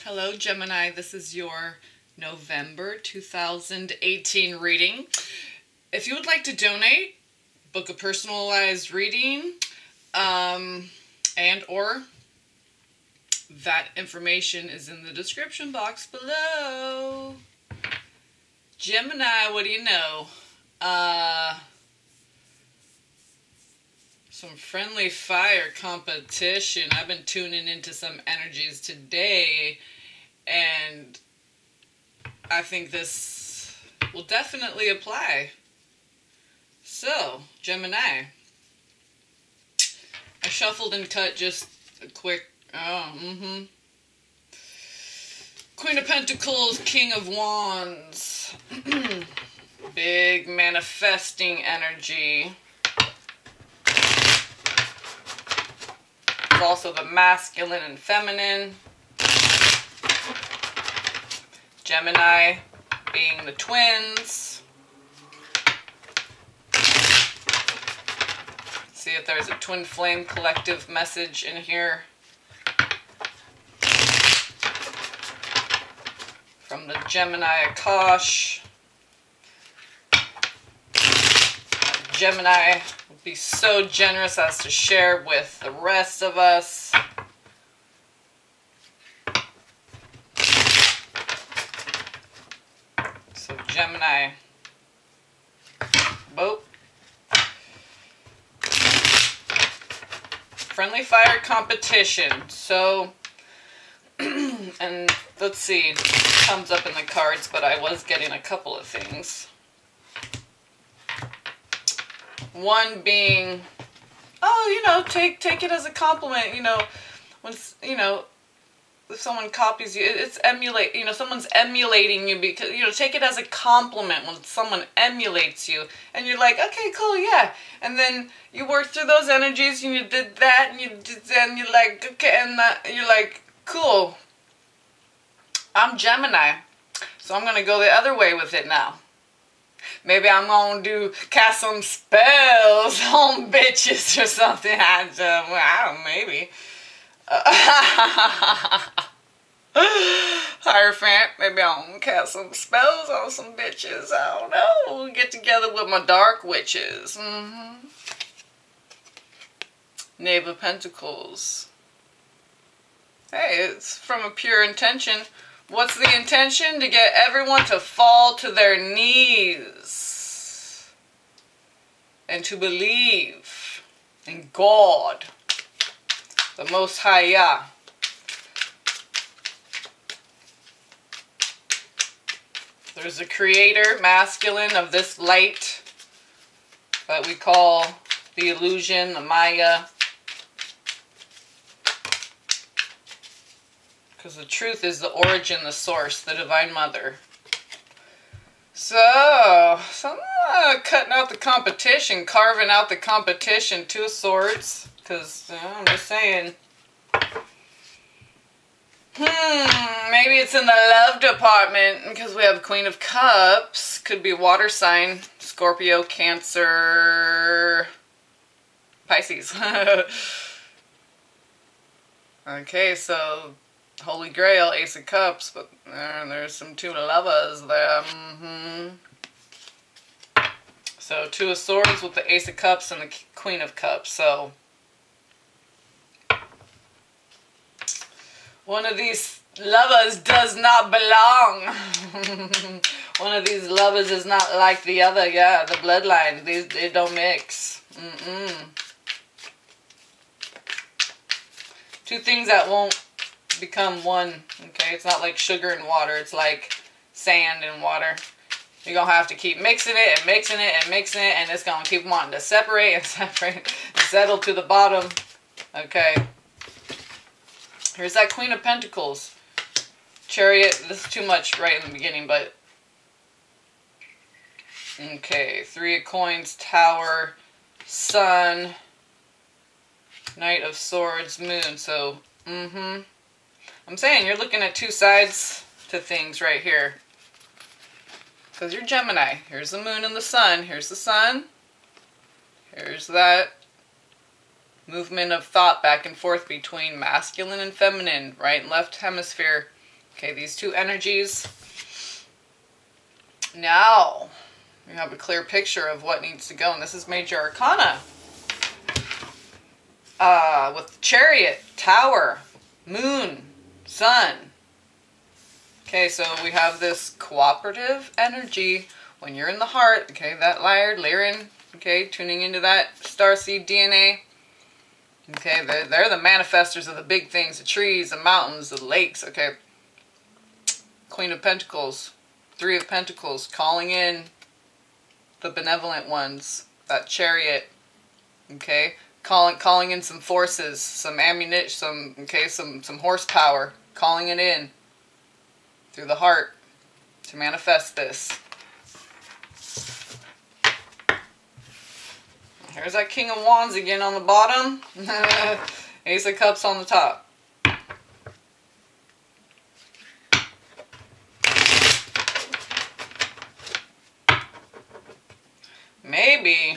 Hello Gemini, this is your November 2018 reading. If you would like to donate, book a personalized reading, and or that information is in the description box below. Gemini, what do you know? Some friendly fire competition. I've been tuning into some energies today, and I think this will definitely apply. So, Gemini, I shuffled and cut just a quick, Queen of Pentacles, King of Wands, big manifesting energy. Also the masculine and feminine. Gemini being the twins. See if there's a twin flame collective message in here. From the Gemini Akash. Gemini will be so generous as to share with the rest of us. So Gemini, boat. Friendly fire competition. So, and let's see, it comes up in the cards, but I was getting a couple of things. One being, take it as a compliment, when, if someone copies you, it's emulate, someone's emulating you because, take it as a compliment when someone emulates you, and you're like, okay, cool, yeah, and then you work through those energies, and you did that, and you did that, and you're like, okay, and you're like, cool, I'm Gemini, so I'm going to go the other way with it now. Maybe I'm going to cast some spells on bitches or something. I don't know, maybe. Hierophant, maybe I'm going to cast some spells on some bitches. I don't know. We'll get together with my dark witches. Knave of Pentacles. Hey, it's from a pure intention. What's the intention? To get everyone to fall to their knees and to believe in God, the Most High Yah. There's a creator, masculine, of this light that we call the illusion, the Maya. Because the truth is the origin, the source, the Divine Mother. So I'm cutting out the competition, carving out the competition, Two of Swords. Because, I'm just saying. Maybe it's in the love department, because we have Queen of Cups. Could be water sign, Scorpio, Cancer, Pisces. Okay, so Holy Grail, Ace of Cups, but there's some two lovers there. So Two of Swords with the Ace of Cups and the Queen of Cups. So one of these lovers does not belong. One of these lovers is not like the other. Yeah, the bloodline. They don't mix. Two things that won't become one. Okay, it's not like sugar and water. It's like sand and water. You're gonna have to keep mixing it and mixing it and mixing it, and it's gonna keep wanting to separate and separate and settle to the bottom. Okay. Here's that Queen of Pentacles. Chariot. This is too much right in the beginning, but okay. Three of Coins, Tower, Sun, Knight of Swords, Moon. So, I'm saying you're looking at two sides to things right here. Because you're Gemini. Here's the moon and the sun. Here's the sun. Here's that movement of thought back and forth between masculine and feminine, right and left hemisphere. Okay, these two energies. Now, we have a clear picture of what needs to go, and this is Major Arcana. With Chariot, Tower, Moon, Sun. Okay, so we have this cooperative energy when you're in the heart, okay, that Lyran, okay, tuning into that starseed DNA. Okay, they're the manifestors of the big things, the trees, the mountains, the lakes, okay. Queen of Pentacles, Three of Pentacles, calling in the benevolent ones, that Chariot, okay, calling in some forces, some ammunition, some horsepower, calling it in through the heart to manifest this. Here's that King of Wands again on the bottom. Ace of Cups on the top. Maybe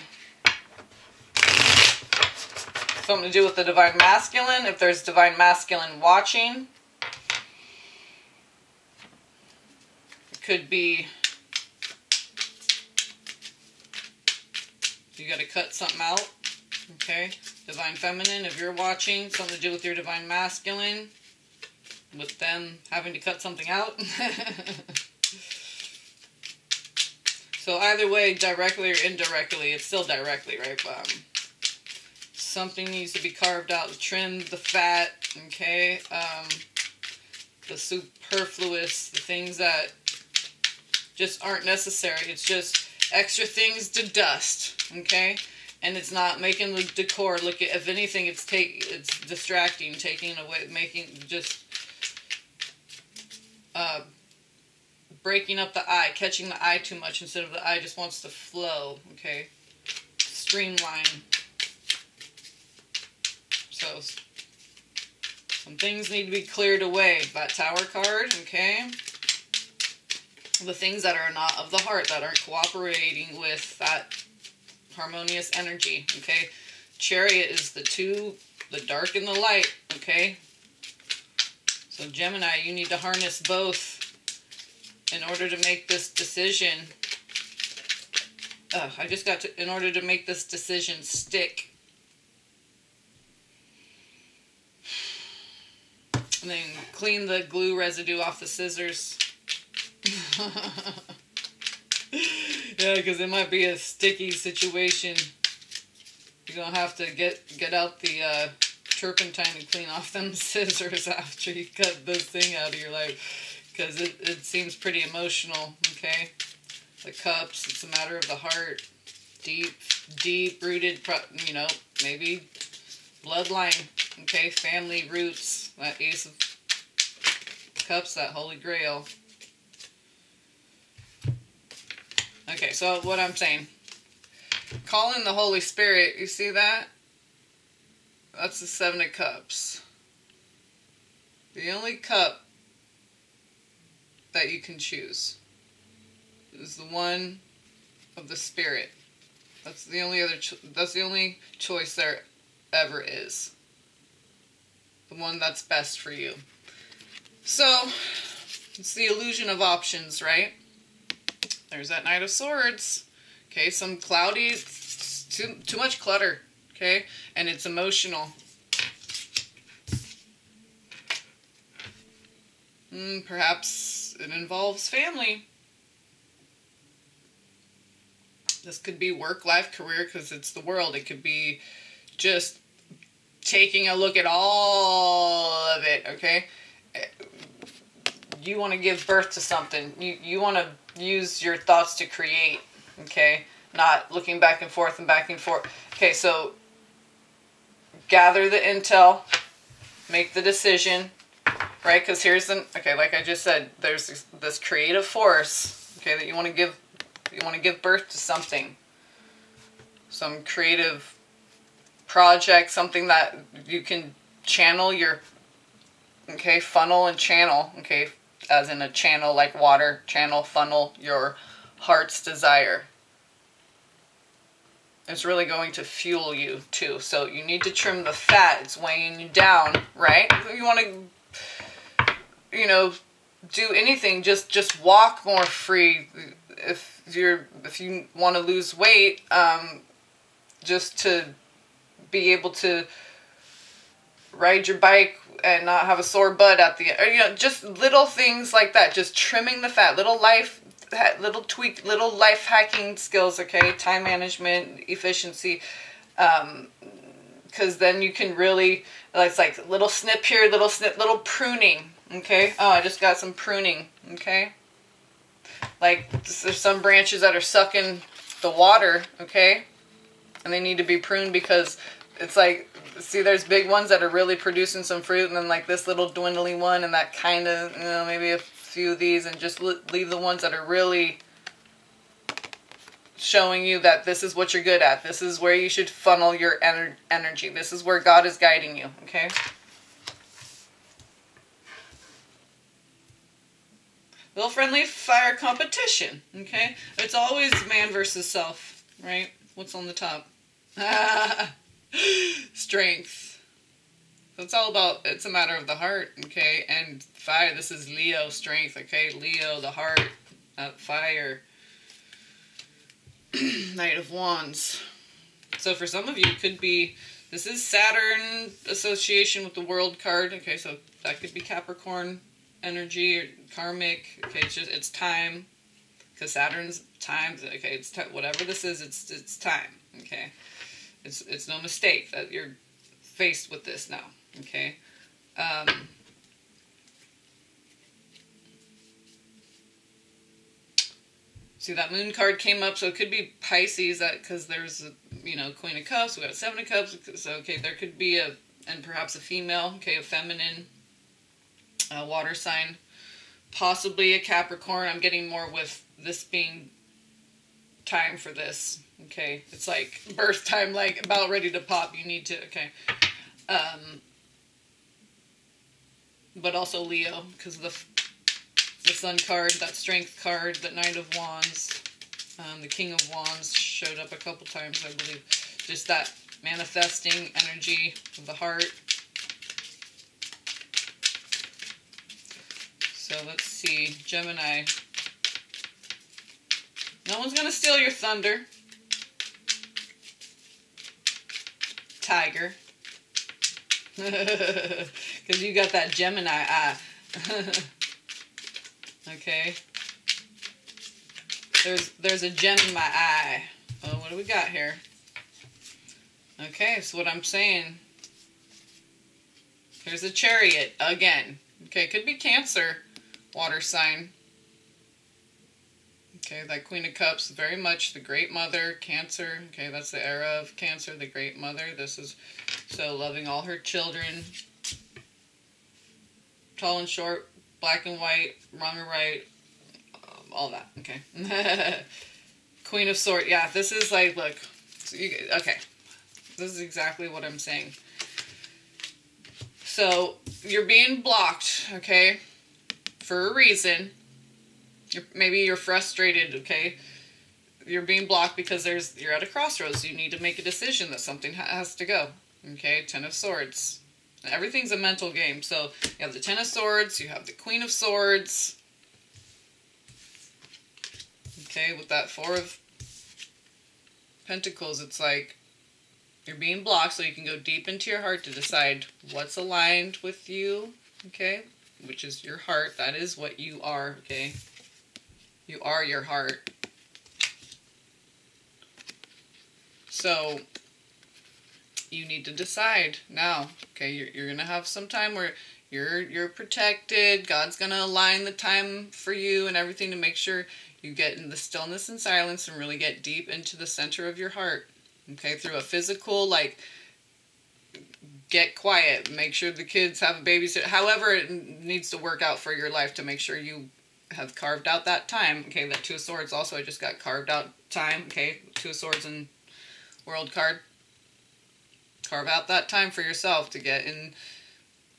something to do with the Divine Masculine, if there's Divine Masculine watching. It could be you got to cut something out, okay? Divine Feminine, if you're watching, something to do with your Divine Masculine, with them having to cut something out. So either way, directly or indirectly, it's still directly, right? Something needs to be carved out, trimmed, the fat, okay? The superfluous, the things that just aren't necessary. It's just extra things to dust, okay? And it's not making the decor look, if anything, it's distracting, taking away, making just breaking up the eye, catching the eye too much instead of the eye just wants to flow, okay? Streamline. So some things need to be cleared away. That Tower card, okay? The things that are not of the heart, that aren't cooperating with that harmonious energy, okay? Chariot is the dark and the light, okay? So Gemini, you need to harness both in order to make this decision. In order to make this decision stick. And then clean the glue residue off the scissors. Yeah, because it might be a sticky situation. You're going to have to get out the turpentine and clean off them scissors after you cut this thing out of your life. Because it seems pretty emotional, okay? The Cups, it's a matter of the heart. Deep-rooted, you know, maybe bloodline, okay? Family roots, that Ace of Cups, that Holy Grail. Okay, so what I'm saying, call in the Holy Spirit, you see that? That's the Seven of Cups. The only cup that you can choose is the one of the Spirit. That's the only that's the only choice there ever is. The one that's best for you. So, it's the illusion of options, right? There's that Knight of Swords. Okay, some cloudy, too much clutter, okay? And it's emotional. Perhaps it involves family. This could be work, life, career, because it's the world. It could be just taking a look at all of it, okay? You want to give birth to something. You want to use your thoughts to create, okay? Not looking back and forth and back and forth. Okay, so gather the intel, make the decision, right? Because here's the, okay, like I just said, there's this creative force, okay, that you want to give birth to something. Some creative project, something that you can channel your, okay, funnel and channel, okay, as in a channel like water, channel, funnel your heart's desire. It's really going to fuel you too. So you need to trim the fat. It's weighing you down, right? You want to, you know, do anything. Just walk more free. If you want to lose weight, just to be able to ride your bike and not have a sore butt at the end, or, you know, just little things like that. Just trimming the fat, little life hacking skills. Okay, time management, efficiency. Because then you can really, it's like little snip here, little snip, little pruning. Okay. Oh, I just got some pruning. Okay. Like there's some branches that are sucking the water. Okay. And they need to be pruned because it's like, see, there's big ones that are really producing some fruit, and then like this little dwindling one, and that kind of, you know, maybe a few of these, and just leave the ones that are really showing you that this is what you're good at. This is where you should funnel your energy. This is where God is guiding you. Okay. Little friendly fire competition. Okay. It's always man versus self, right? What's on the top? Strength. So it's all about, it's a matter of the heart, okay? And fire, this is Leo, strength, okay? Leo, the heart, fire. Knight of Wands. So for some of you, it could be, this is Saturn association with the World card, okay? So that could be Capricorn energy or karmic, okay? It's time, because Saturn's time, okay? It's whatever this is, it's time, okay? It's no mistake that you're faced with this now, okay? See, that moon card came up, so it could be Pisces, that because there's a, you know, Queen of Cups, we got 7 of Cups, so okay, there could be and perhaps a female, okay, a feminine water sign, possibly a Capricorn. I'm getting more with this being time for this. Okay, it's like birth time, like about ready to pop. You need to, okay. But also Leo, because of the Sun card, that Strength card, the Knight of Wands, the King of Wands showed up a couple times, I believe. Just that manifesting energy of the heart. So let's see, Gemini. No one's gonna steal your thunder. Tiger. Because you got that Gemini eye. Okay. There's a gem in my eye. Oh, what do we got here? Okay, so what I'm saying, here's a Chariot again. Okay, could be Cancer, water sign. Okay, that Queen of Cups, very much the Great Mother, Cancer. Okay, that's the era of Cancer, the Great Mother. This is so loving all her children. Tall and short, black and white, wrong or right, all that. Okay. Queen of Swords. Yeah, this is like, look. So okay. This is exactly what I'm saying. So, you're being blocked, okay, for a reason. Maybe you're frustrated, okay? You're being blocked because you're at a crossroads. You need to make a decision that something has to go, okay? 10 of Swords. Everything's a mental game. So you have the 10 of Swords, you have the Queen of Swords. Okay, with that 4 of Pentacles, it's like you're being blocked so you can go deep into your heart to decide what's aligned with you, okay? Which is your heart. That is what you are, okay? You are your heart. So you need to decide now. Okay, you're going to have some time where you're protected. God's going to align the time for you and everything to make sure you get in the stillness and silence and really get deep into the center of your heart. Okay, through a physical, like, get quiet. Make sure the kids have a babysitter. However it needs to work out for your life to make sure you have carved out that time. Okay, that 2 of Swords also, I just got carved out time. Okay, 2 of Swords and World card. Carve out that time for yourself to get in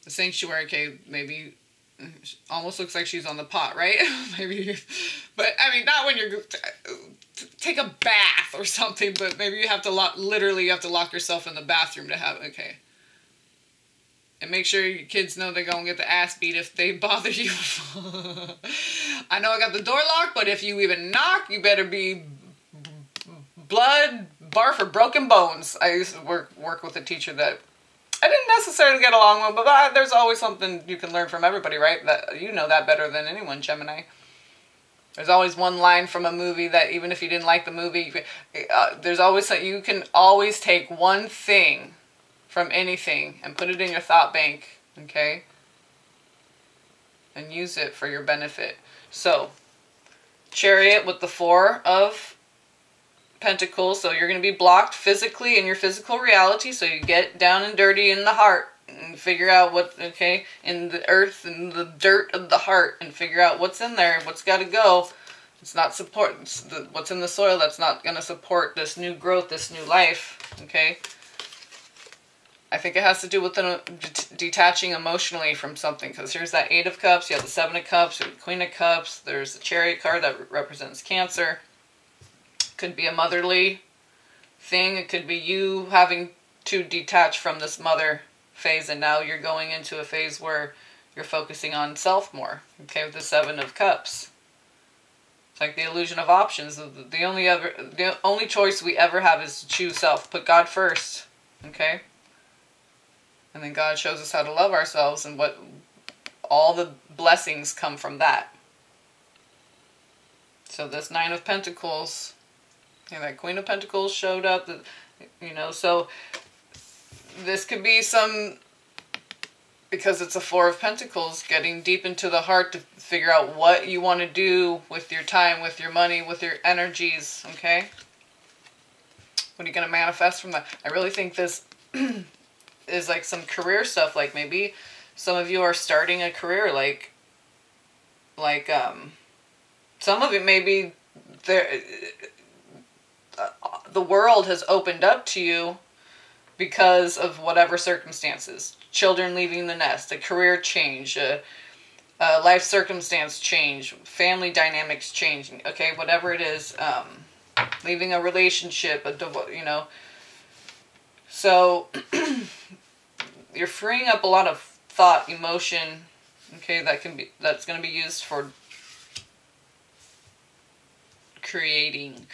the sanctuary. Okay, maybe almost looks like she's on the pot, right? Maybe, but I mean, not when you're take a bath or something, but maybe you have to literally you have to lock yourself in the bathroom to have, okay. And make sure your kids know they're going to get the ass beat if they bother you. I know I got the door locked, but if you even knock, you better be blood, barf, or broken bones. I used to work with a teacher that I didn't necessarily get along with, but there's always something you can learn from everybody, right? That you know that better than anyone, Gemini. There's always one line from a movie that even if you didn't like the movie, there's always you can always take one thing from anything and put it in your thought bank, okay? And use it for your benefit. So, Chariot with the 4 of Pentacles. So you're going to be blocked physically in your physical reality. So you get down and dirty in the heart and figure out what, okay, in the earth and the dirt of the heart and figure out what's in there, what's got to go. It's not what's in the soil that's not going to support this new growth, this new life, okay? I think it has to do with detaching emotionally from something, because here's that 8 of Cups, you have the 7 of Cups, the Queen of Cups, there's the Chariot card that represents Cancer. Could be a motherly thing, it could be you having to detach from this mother phase, and now you're going into a phase where you're focusing on self more, okay, with the 7 of Cups. It's like the illusion of options. The only choice we ever have is to choose self, put God first, okay? And then God shows us how to love ourselves, and what all the blessings come from that. So this 9 of Pentacles, and that Queen of Pentacles showed up, you know, so this could be because it's a 4 of Pentacles, getting deep into the heart to figure out what you want to do with your time, with your money, with your energies, okay? What are you going to manifest from that? I really think this is like some career stuff, like maybe some of you are starting a career, like some of it maybe the world has opened up to you because of whatever circumstances. Children leaving the nest, a career change, a life circumstance change, family dynamics changing, okay, whatever it is, leaving a relationship, you know. So you're freeing up a lot of thought, emotion, okay, that's going to be used for creating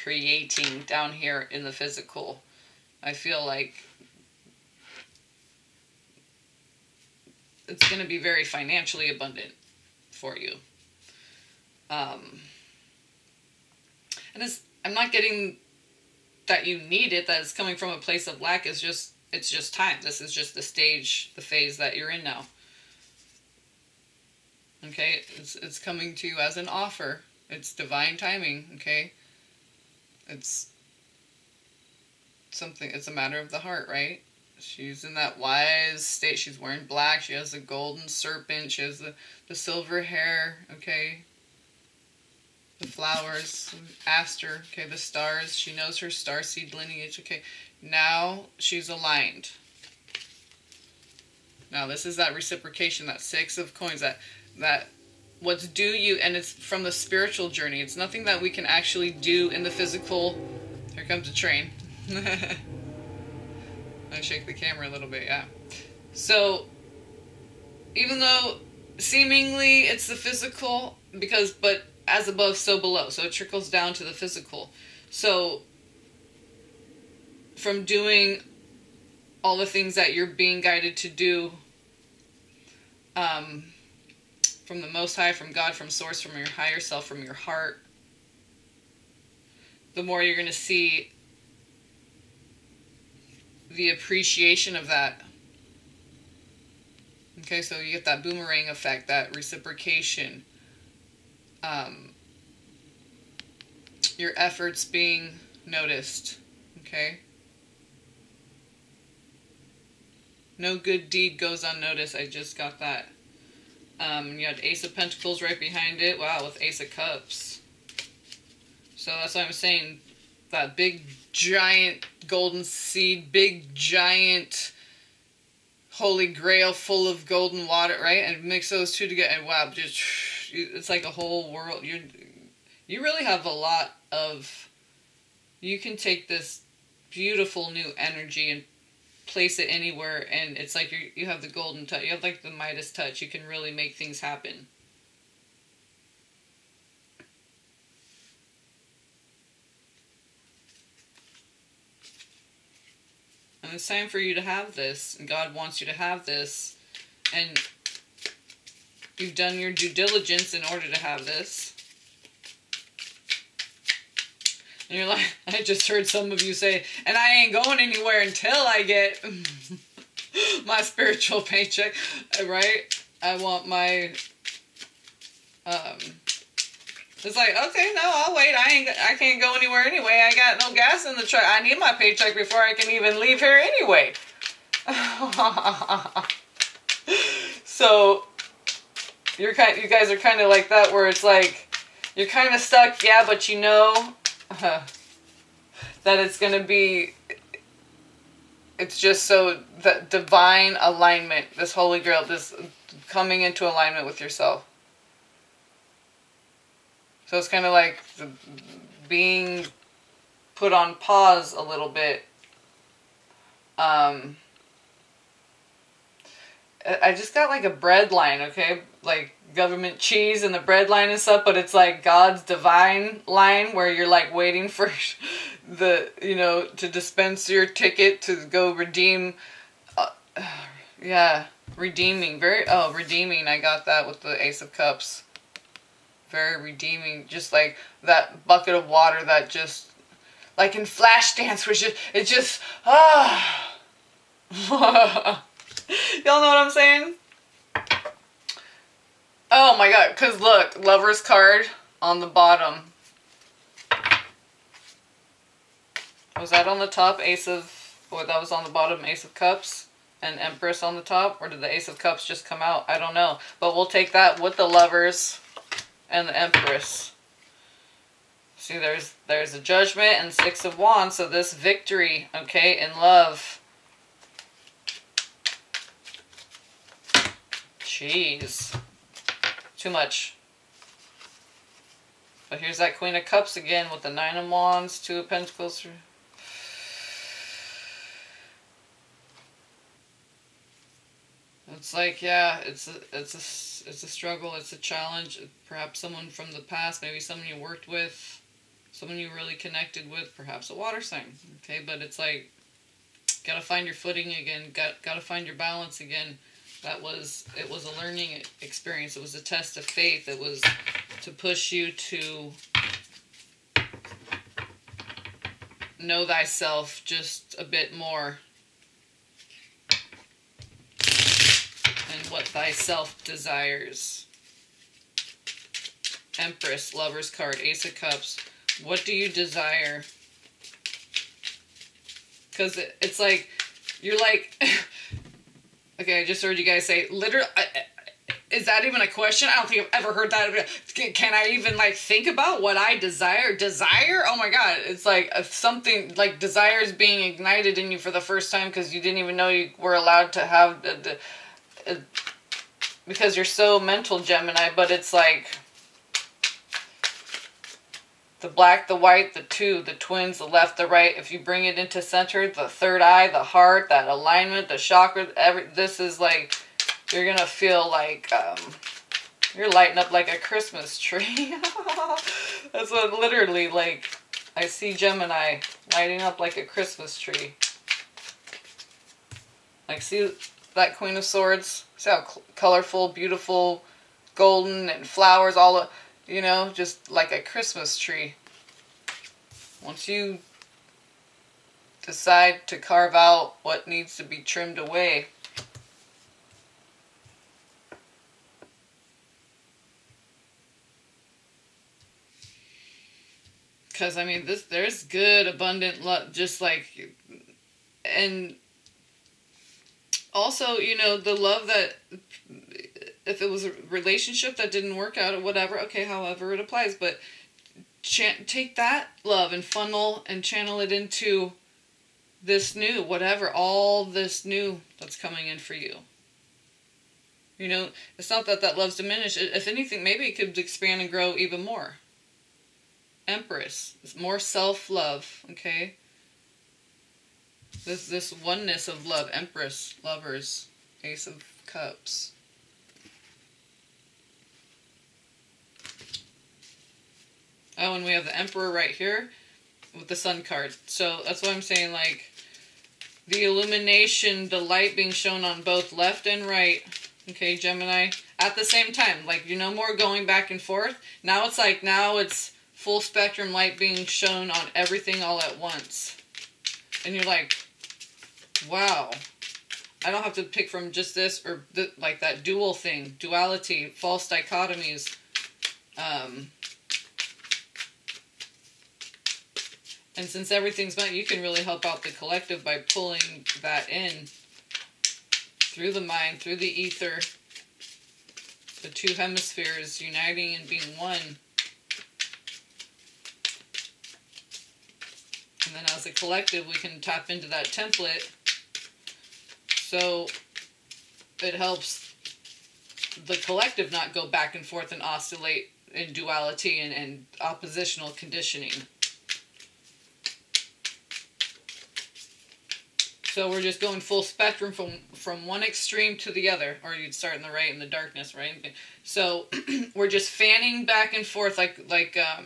down here in the physical. I feel like it's going to be very financially abundant for you. And I'm not getting that you need it, that it's coming from a place of lack. It's just time. This is just the stage, the phase that you're in now. Okay, it's coming to you as an offer. It's divine timing, okay? It's a matter of the heart, right? She's in that wise state. She's wearing black. She has the golden serpent. She has the silver hair, okay? The flowers, aster, okay? The stars. She knows her starseed lineage, okay? Now she's aligned. Now this is that reciprocation, that 6 of coins, that what's due you, and it's from the spiritual journey. It's nothing that we can actually do in the physical. Here comes a train. I shake the camera a little bit, yeah. So, even though seemingly it's the physical, but as above, so below. So it trickles down to the physical. So, from doing all the things that you're being guided to do, from the Most High, from God, from Source, from your higher self, from your heart, the more you're going to see the appreciation of that. Okay, so you get that boomerang effect, that reciprocation. Your efforts being noticed. Okay? No good deed goes unnoticed. I just got that. You had Ace of Pentacles right behind it. Wow, with Ace of Cups. So that's what I'm saying. That big, giant golden seed, big, giant holy grail full of golden water, right? And mix those two together, and wow, just, it's like a whole world. You really have a lot of, you can take this beautiful new energy and place it anywhere, and it's like you have the golden touch. You have like the Midas touch. You can really make things happen. And it's time for you to have this, and God wants you to have this, and you've done your due diligence in order to have this. And you're like, I just heard some of you say, and I ain't going anywhere until I get my spiritual paycheck, right? I want my, it's like, okay, no, I'll wait. I can't go anywhere anyway. I got no gas in the truck. I need my paycheck before I can even leave here anyway. So, you guys are kind of like that, where it's like, you're kind of stuck, yeah, but you know that it's going to be, it's just so, that divine alignment, this Holy Grail, this coming into alignment with yourself. So it's kind of like being put on pause a little bit. I just got like a bread line, okay? Like government cheese and the bread line and stuff, but it's like God's divine line where you're like waiting for the, you know, to dispense your ticket to go redeem. Yeah, redeeming. Redeeming. I got that with the Ace of Cups. Very redeeming, just like that bucket of water that just, like in Flashdance, which it just, y'all know what I'm saying? Oh my god, because look, Lover's card on the bottom. Was that on the top, Ace of, or that was on the bottom, Ace of Cups, and Empress on the top? Or did the Ace of Cups just come out? I don't know. But we'll take that with the Lovers and the Empress. See, there's a Judgment and Six of Wands, so this victory, okay, in love. Jeez. Too much. But here's that Queen of Cups again with the Nine of Wands, Two of Pentacles. It's like, yeah, it's a struggle, it's a challenge. Perhaps someone from the past, maybe someone you worked with, someone you really connected with, perhaps a water sign. Okay, but it's like, gotta find your footing again, gotta find your balance again. It was a learning experience. It was a test of faith. It was to push you to know thyself just a bit more. And what thyself desires. Empress, Lover's card, Ace of Cups. What do you desire? Because it's like, you're like, okay, I just heard you guys say, literally, is that even a question? I don't think I've ever heard that. Can I even, like, think about what I desire? Desire? Oh my god, it's like something, like, desire is being ignited in you for the first time because you didn't even know you were allowed to have, because you're so mental, Gemini, but it's like, the black, the white, the two, the twins, the left, the right. If you bring it into center, the third eye, the heart, that alignment, the chakra, this is like, you're going to feel like, you're lighting up like a Christmas tree. That's what literally, like, I see Gemini lighting up like a Christmas tree. Like, see that Queen of Swords? See how colorful, beautiful, golden, and flowers, all, you know, just like a Christmas tree. Once you decide to carve out what needs to be trimmed away, because I mean, there's good, abundant love, just like, and also, you know, the love that, if it was a relationship that didn't work out or whatever, okay, however it applies, but take that love and funnel and channel it into this new, whatever, all this new that's coming in for you. You know, it's not that that love's diminished. If anything, maybe it could expand and grow even more. Empress, it's more self-love, okay? This oneness of love, Empress, Lovers, Ace of Cups. Oh, and we have the Emperor right here with the Sun card. So that's what I'm saying, like, the illumination, the light being shown on both left and right, okay, Gemini, at the same time. Like, you no more going back and forth. Now it's like, now it's full spectrum light being shown on everything all at once. And you're like, wow. I don't have to pick from just this or like that dual thing, duality, false dichotomies. And since everything's meant, you can really help out the collective by pulling that in through the mind, through the ether, the two hemispheres uniting and being one. And then as a collective, we can tap into that template. So it helps the collective not go back and forth and oscillate in duality and oppositional conditioning. So we're just going full spectrum from one extreme to the other, or you'd start in the right and the darkness, right? So we're just fanning back and forth like a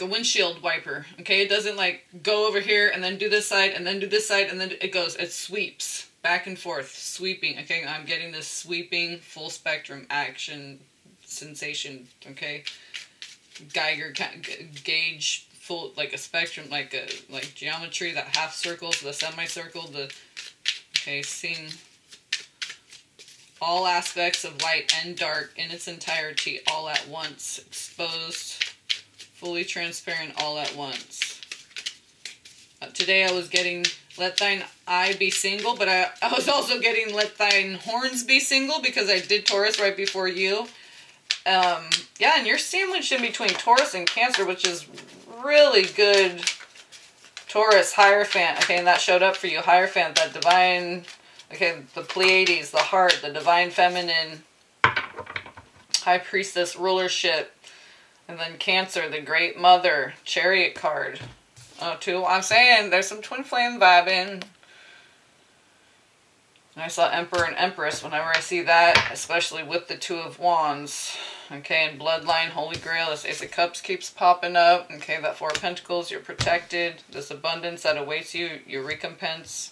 windshield wiper. Okay, it doesn't like go over here and then do this side and then do this side and then it sweeps back and forth, sweeping. Okay, I'm getting this sweeping full spectrum action sensation. Okay, Geiger gauge. Full, like a spectrum, like geometry, that half circles, the semicircle, okay, seeing all aspects of light and dark in its entirety all at once, exposed, fully transparent all at once. Today I was getting let thine eye be single, but I was also getting let thine horns be single because I did Taurus right before you. Yeah, and you're sandwiched in between Taurus and Cancer, which is really good. Taurus, Hierophant, okay, and that showed up for you. Hierophant, that divine, okay, the Pleiades, the heart, the divine feminine, High Priestess, rulership, and then Cancer, the Great Mother, Chariot card. Oh, too, I'm saying there's some twin flame vibing. And I saw Emperor and Empress whenever I see that, especially with the Two of Wands. Okay, and Bloodline, Holy Grail, this Ace of Cups keeps popping up. Okay, that Four of Pentacles, you're protected. This abundance that awaits you, your recompense.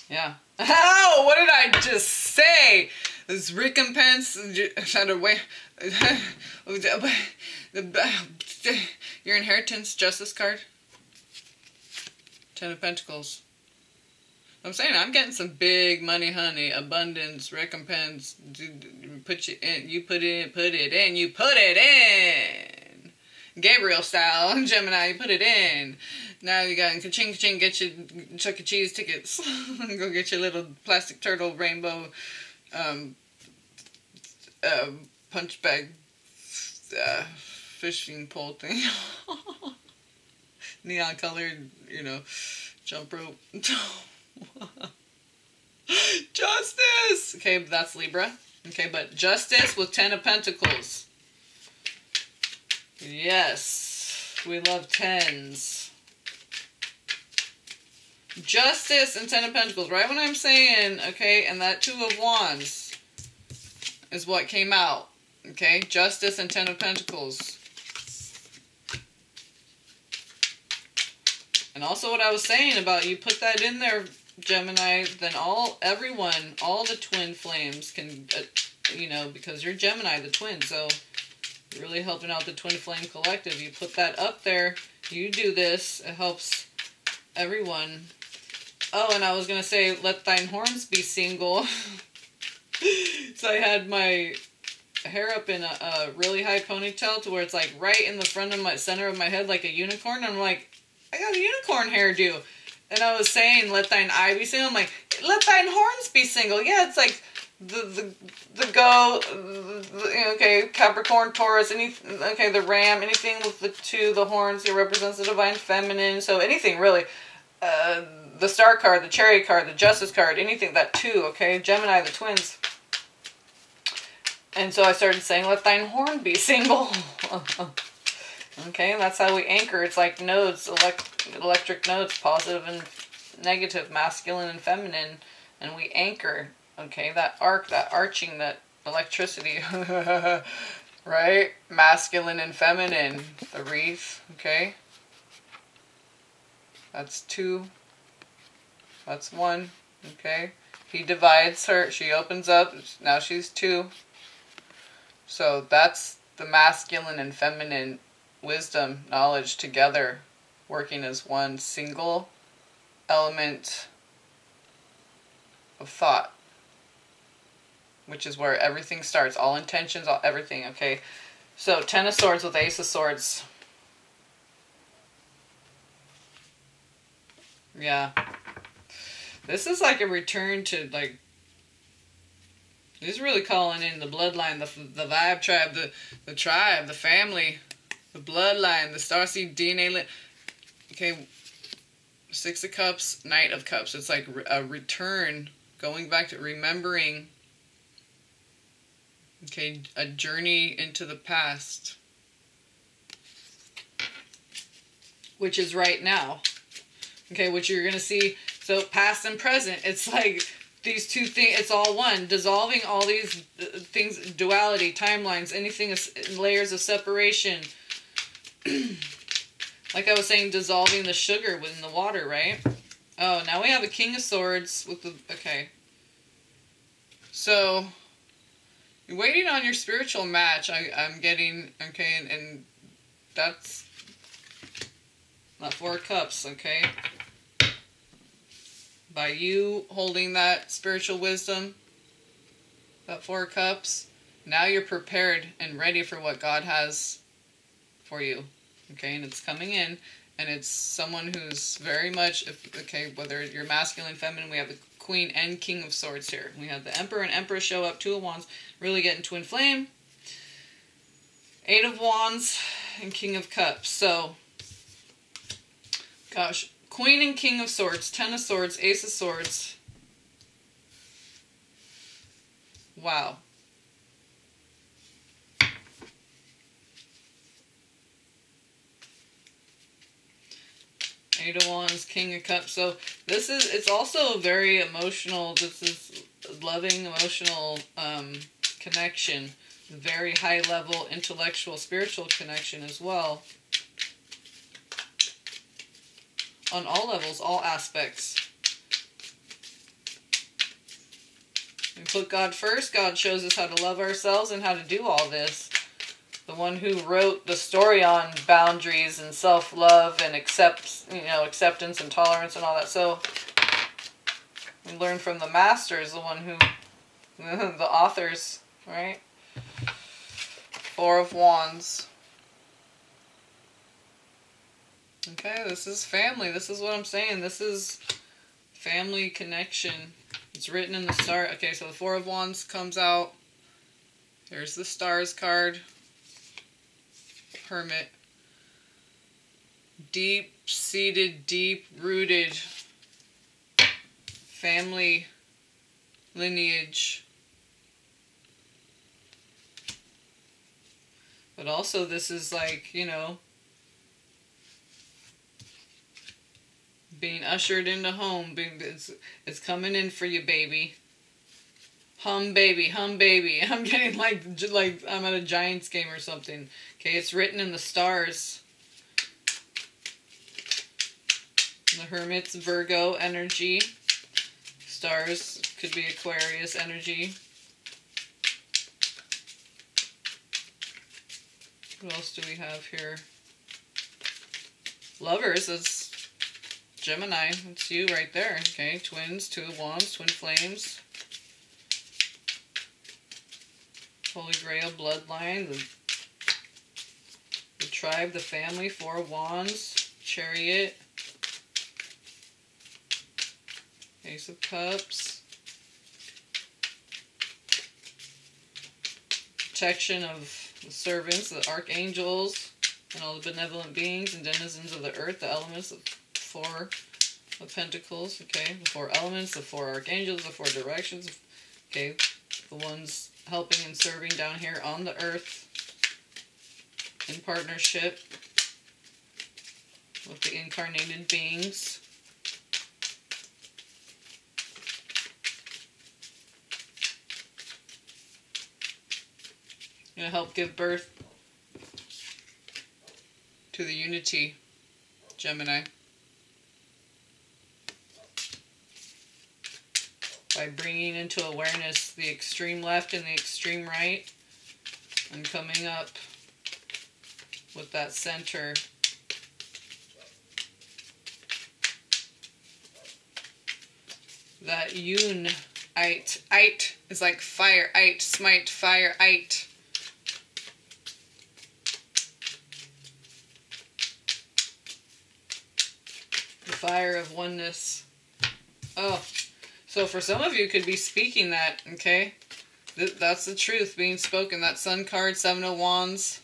Yeah. Ow! What did I just say? This recompense, your inheritance, Justice card. Ten of Pentacles. I'm saying I'm getting some big money, honey. Abundance, recompense. Put you in. You put it in. You put it in. Gabriel style, Gemini. You put it in. Now you got ka-ching, ka-ching. Get your Chuck E. Cheese tickets. Go get your little plastic turtle rainbow punch bag fishing pole thing. Neon colored, you know, jump rope. Justice! Okay, that's Libra. Okay, but Justice with Ten of Pentacles. Yes. We love tens. Justice and Ten of Pentacles. Right when I'm saying, okay, and that Two of Wands is what came out. Okay, Justice and Ten of Pentacles. And also what I was saying about you put that in there, Gemini, then everyone, all the twin flames can, you know, because you're Gemini, the twin, so you're really helping out the twin flame collective. You put that up there, you do this, it helps everyone. Oh, and I was going to say, let thine horns be single. So I had my hair up in a really high ponytail to where it's like right in the front of my center of my head like a unicorn. And I'm like, I got a unicorn hairdo. And I was saying, let thine eye be single. I'm like, let thine horns be single. Yeah, it's like okay, Capricorn, Taurus, okay, the ram, anything with the horns, it represents the divine feminine. So anything really. The Star card, the Chariot card, the Justice card, anything, that two, okay? Gemini, the twins. And so I started saying, let thine horn be single. Okay, and that's how we anchor. It's like nodes, electric nodes, positive and negative, masculine and feminine, and we anchor. Okay, that arc, that arching, that electricity, right? Masculine and feminine, the wreath, okay? That's 2. That's 1, okay? He divides her, she opens up, now she's 2. So that's the masculine and feminine wisdom, knowledge together, working as one single element of thought, which is where everything starts, all intentions, all everything, okay? So 10 of Swords with Ace of Swords. Yeah. This is like a return to, like, this is really calling in the bloodline, the vibe tribe, the tribe, the family, the bloodline, the starseed DNA. Okay, 6 of Cups, Knight of Cups. It's like a return, going back to remembering. Okay, a journey into the past, which is right now. Okay, which you're going to see. So past and present, it's like these two things, it's all one. Dissolving all these things, duality, timelines, anything, layers of separation. Like I was saying, dissolving the sugar within the water, right? Oh, now we have a King of Swords with the, okay. So, you're waiting on your spiritual match, I'm getting, okay, and that's not 4 of Cups, okay? By you holding that spiritual wisdom, that 4 of Cups, now you're prepared and ready for what God has for you. Okay, and it's coming in, and it's someone who's very much, okay, whether you're masculine, feminine, we have the Queen and King of Swords here. We have the Emperor and Empress show up, 2 of Wands, really getting twin flame. 8 of Wands and King of Cups. So, gosh, Queen and King of Swords, 10 of Swords, Ace of Swords. Wow. 8 of Wands, King of Cups. So this is, it's also very emotional. This is loving, emotional connection. Very high level, intellectual, spiritual connection as well. On all levels, all aspects. We put God first. God shows us how to love ourselves and how to do all this. The one who wrote the story on boundaries and self-love and acceptance and tolerance and all that. So we learn from the masters, the one who, the authors, right? 4 of Wands. Okay, this is family. This is what I'm saying. This is family connection. It's written in the star. Okay, so the 4 of Wands comes out. There's the Stars card. Hermit. Deep-seated, deep-rooted family lineage. But also this is like, you know, being ushered into home. It's coming in for you, baby. Hum baby, hum baby. I'm getting like I'm at a Giants game or something. Okay, it's written in the stars. The Hermit's Virgo energy. Stars could be Aquarius energy. What else do we have here? Lovers is Gemini. It's you right there. Okay, twins, 2 of Wands, twin flames. Holy Grail bloodline, the tribe, the family, 4 of Wands, Chariot, Ace of Cups, protection of the servants, the archangels, and all the benevolent beings and denizens of the earth, the elements, the 4 of Pentacles, okay, the 4 elements, the 4 archangels, the 4 directions, okay, the ones helping and serving down here on the earth in partnership. with the incarnated beings. Gonna help give birth to the unity, Gemini. By bringing into awareness the extreme left and the extreme right, and coming up with that center. That unite. Ite is like fire. Ite, smite, fire, ite. The fire of oneness. Oh, so for some of you could be speaking that, okay? That's the truth being spoken. That Sun card, Seven of Wands.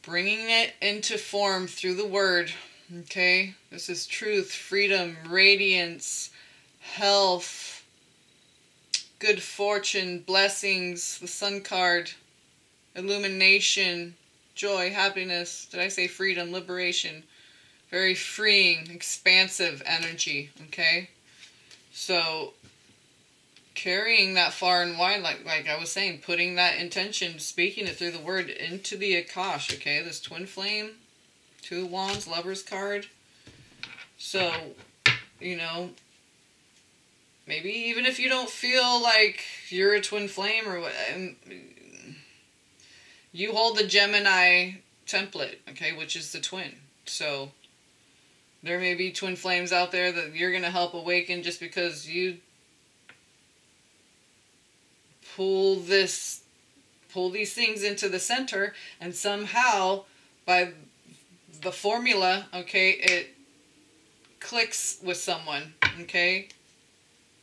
Bringing it into form through the word, okay? This is truth, freedom, radiance, health, good fortune, blessings. The Sun card, illumination, joy, happiness. Did I say freedom, liberation? Very freeing, expansive energy, okay? So, carrying that far and wide, like I was saying, putting that intention, speaking it through the word into the Akash, okay? This twin flame, Two of Wands, Lover's card. So, you know, maybe even if you don't feel like you're a twin flame or what, you hold the Gemini template, okay, which is the twin. So, there may be twin flames out there that you're going to help awaken just because you pull these things into the center, and somehow by the formula, okay, it clicks with someone, okay,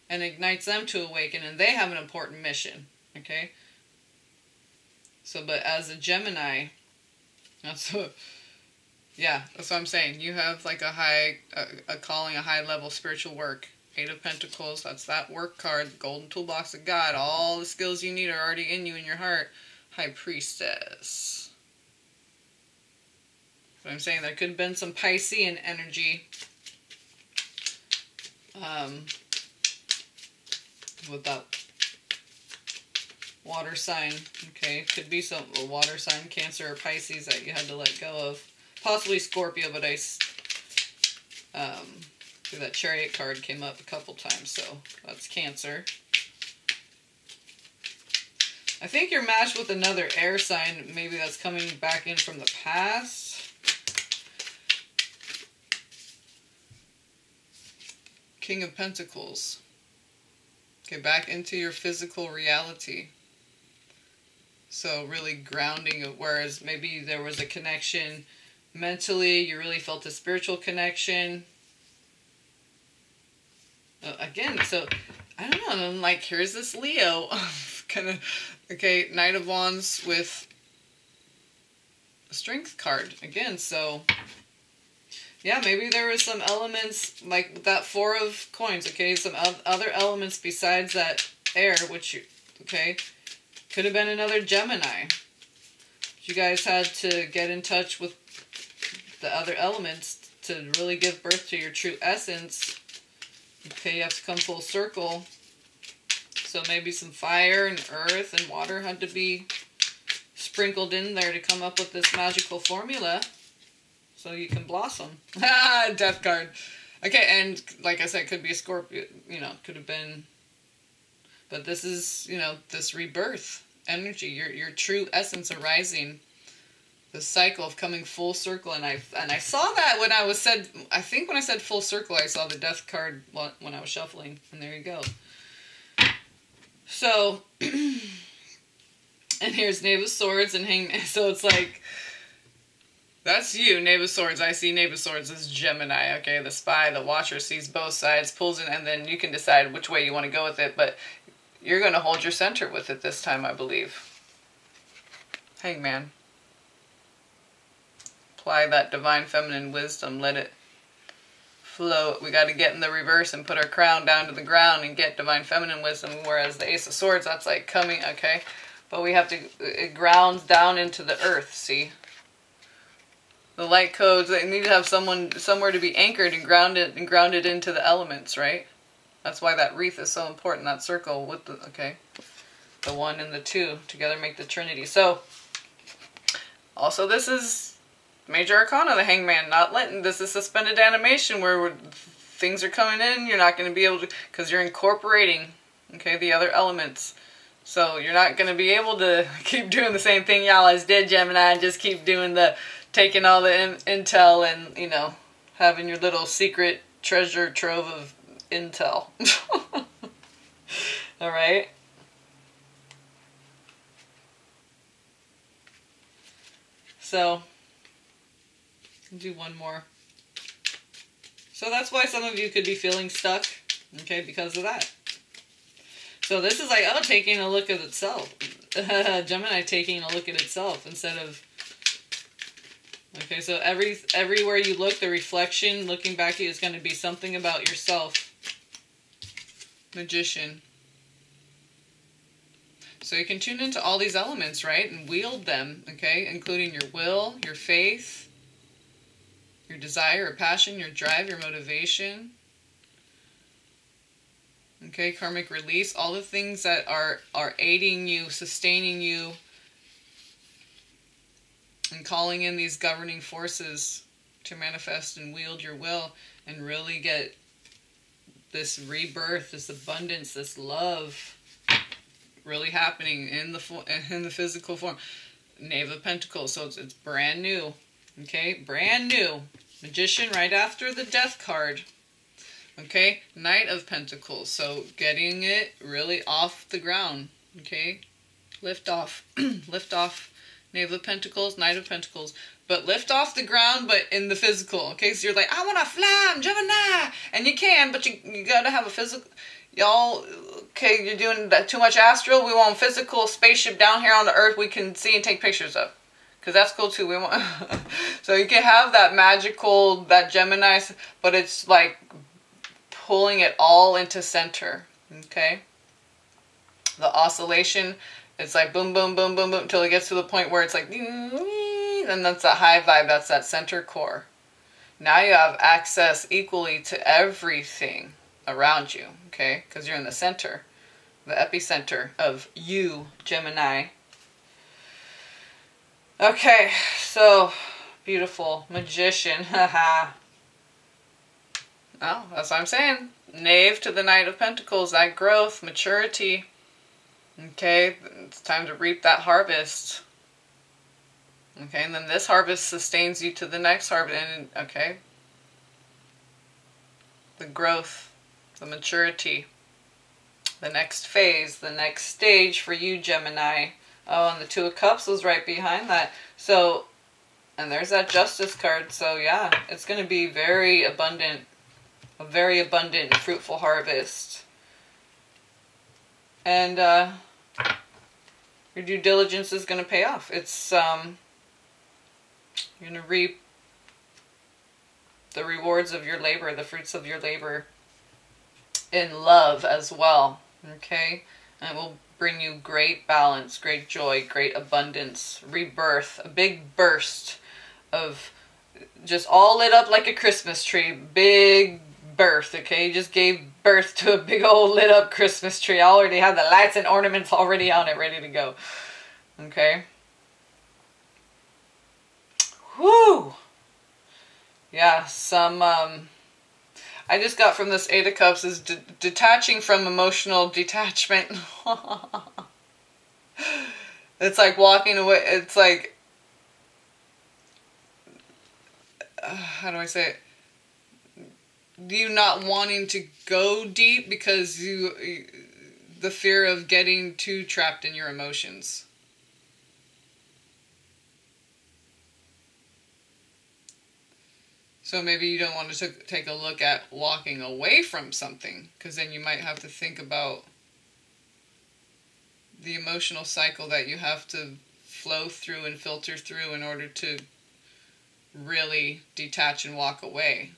and ignites them to awaken, and they have an important mission, okay. So, but as a Gemini, that's what, yeah, that's what I'm saying. You have like a calling, a high level spiritual work. Eight of Pentacles, that's that work card, the golden toolbox of God. All the skills you need are already in you, in your heart. High Priestess. So I'm saying there could have been some Piscean energy with that water sign. Okay, could be some water sign, Cancer or Pisces that you had to let go of. Possibly Scorpio, but that Chariot card came up a couple times, so that's Cancer. I think you're matched with another air sign. Maybe that's coming back in from the past. King of Pentacles. Okay, back into your physical reality. So really grounding, whereas maybe there was a connection mentally, you really felt a spiritual connection. Again, so, I don't know, I'm like, here's this Leo, kind of, okay, Knight of Wands with a Strength card, again, so, yeah, maybe there was some elements, like that Four of Coins, okay, some other elements besides that air, which, okay, could have been another Gemini. You guys had to get in touch with the other elements to really give birth to your true essence. Okay, you have to come full circle. So maybe some fire and earth and water had to be sprinkled in there to come up with this magical formula so you can blossom. Death card. Okay, and like I said, it could be a Scorpio, you know, could have been, but this is, you know, this rebirth energy, your true essence arising. The cycle of coming full circle, and I saw that when I said full circle, I saw the Death card when I was shuffling, and there you go. So, and here's Knave of Swords and Hangman. So it's like, that's you, Knave of Swords. I see Knave of Swords as Gemini. Okay, the spy, the watcher sees both sides, pulls in, and then you can decide which way you want to go with it. But you're going to hold your center with it this time, I believe. Hangman. Apply that divine feminine wisdom. Let it flow. We got to get in the reverse and put our crown down to the ground and get divine feminine wisdom. Whereas the Ace of Swords, that's like coming, okay? But we have to, it grounds down into the earth, see? The light codes, they need to have somewhere to be anchored and grounded into the elements, right? That's why that wreath is so important, that circle with the, okay, the 1 and the 2 together make the Trinity. So, also this is Major Arcana, the Hangman, not letting, this is suspended animation where things are coming in, you're not going to be able to, because you're incorporating, okay, the other elements. So you're not going to be able to keep doing the same thing y'all always did, Gemini, and just keep doing the, taking all the intel and, you know, having your little secret treasure trove of intel. Alright? So, I'll do one more. So that's why some of you could be feeling stuck, okay, because of that. So this is like, oh, taking a look at itself. Gemini taking a look at itself instead of, okay, so everywhere you look, the reflection looking back at you is going to be something about yourself. Magician. So you can tune into all these elements, right, and wield them, okay, including your will, your faith, your desire or passion, your drive, your motivation. Okay, karmic release, all the things that are aiding you, sustaining you, and calling in these governing forces to manifest and wield your will and really get this rebirth, this abundance, this love really happening in the physical form. Knave of Pentacles, so it's brand new. Okay, brand new. Magician right after the Death card. Okay, Knight of Pentacles, so getting it really off the ground. Okay, lift off. Lift off. Knave of Pentacles, Knight of Pentacles. But lift off the ground, but in the physical. Okay, so you're like, I want to fly, I'm Gemini. And you can, but you got to have a physical. Y'all, okay, you're doing that too much astral. We want a physical spaceship down here on the earth we can see and take pictures of. Because that's cool too. We want so you can have that magical, that Gemini, but it's like pulling it all into center. Okay? The oscillation, it's like boom, boom, boom, boom, boom, until it gets to the point where it's like, and that's that high vibe, that's that center core. Now you have access equally to everything around you, okay? Because you're in the center, the epicenter of you, Gemini. Okay, so beautiful. Magician, haha. Oh, that's what I'm saying. Knave to the Knight of Pentacles, that growth, maturity. Okay, it's time to reap that harvest. Okay, and then this harvest sustains you to the next harvest. And, okay, the growth, the maturity, the next phase, the next stage for you, Gemini. Oh, and the Two of Cups was right behind that. So, and there's that Justice card. So, yeah, it's going to be very abundant, a very abundant and fruitful harvest. And your due diligence is going to pay off. It's, you're going to reap the rewards of your labor, the fruits of your labor in love as well. Okay? And it will bring you great balance, great joy, great abundance, rebirth, a big burst of just all lit up like a Christmas tree. Big birth, okay? You just gave birth to a big old lit up Christmas tree. I already have the lights and ornaments already on it, ready to go. Okay? Whew! Yeah, some, I just got from this Eight of Cups is detaching from emotional detachment. It's like walking away. It's like, how do I say it? You not wanting to go deep because the fear of getting too trapped in your emotions. So maybe you don't want to take a look at walking away from something, because then you might have to think about the emotional cycle that you have to flow through and filter through in order to really detach and walk away,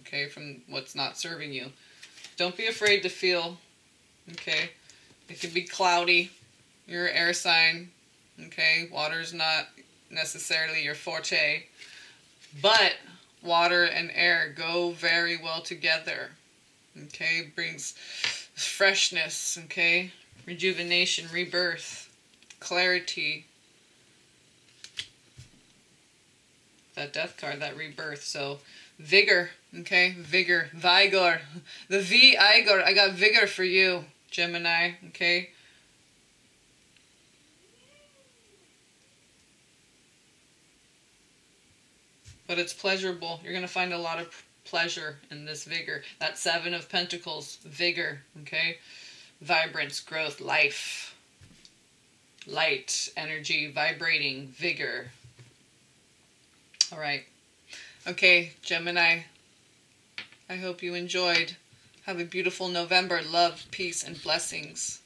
okay, from what's not serving you. Don't be afraid to feel, okay? It can be cloudy. You're an air sign, okay? Water's not necessarily your forte. But water and air go very well together. Okay, brings freshness, okay? Rejuvenation, rebirth, clarity. That death card, that rebirth. So vigor, okay? Vigor, vigor. The V-Igor. I got vigor for you, Gemini, okay? But it's pleasurable. You're going to find a lot of pleasure in this vigor. That Seven of Pentacles, vigor, okay? Vibrance, growth, life, light, energy, vibrating, vigor. All right. Okay, Gemini, I hope you enjoyed. Have a beautiful November. Love, peace, and blessings.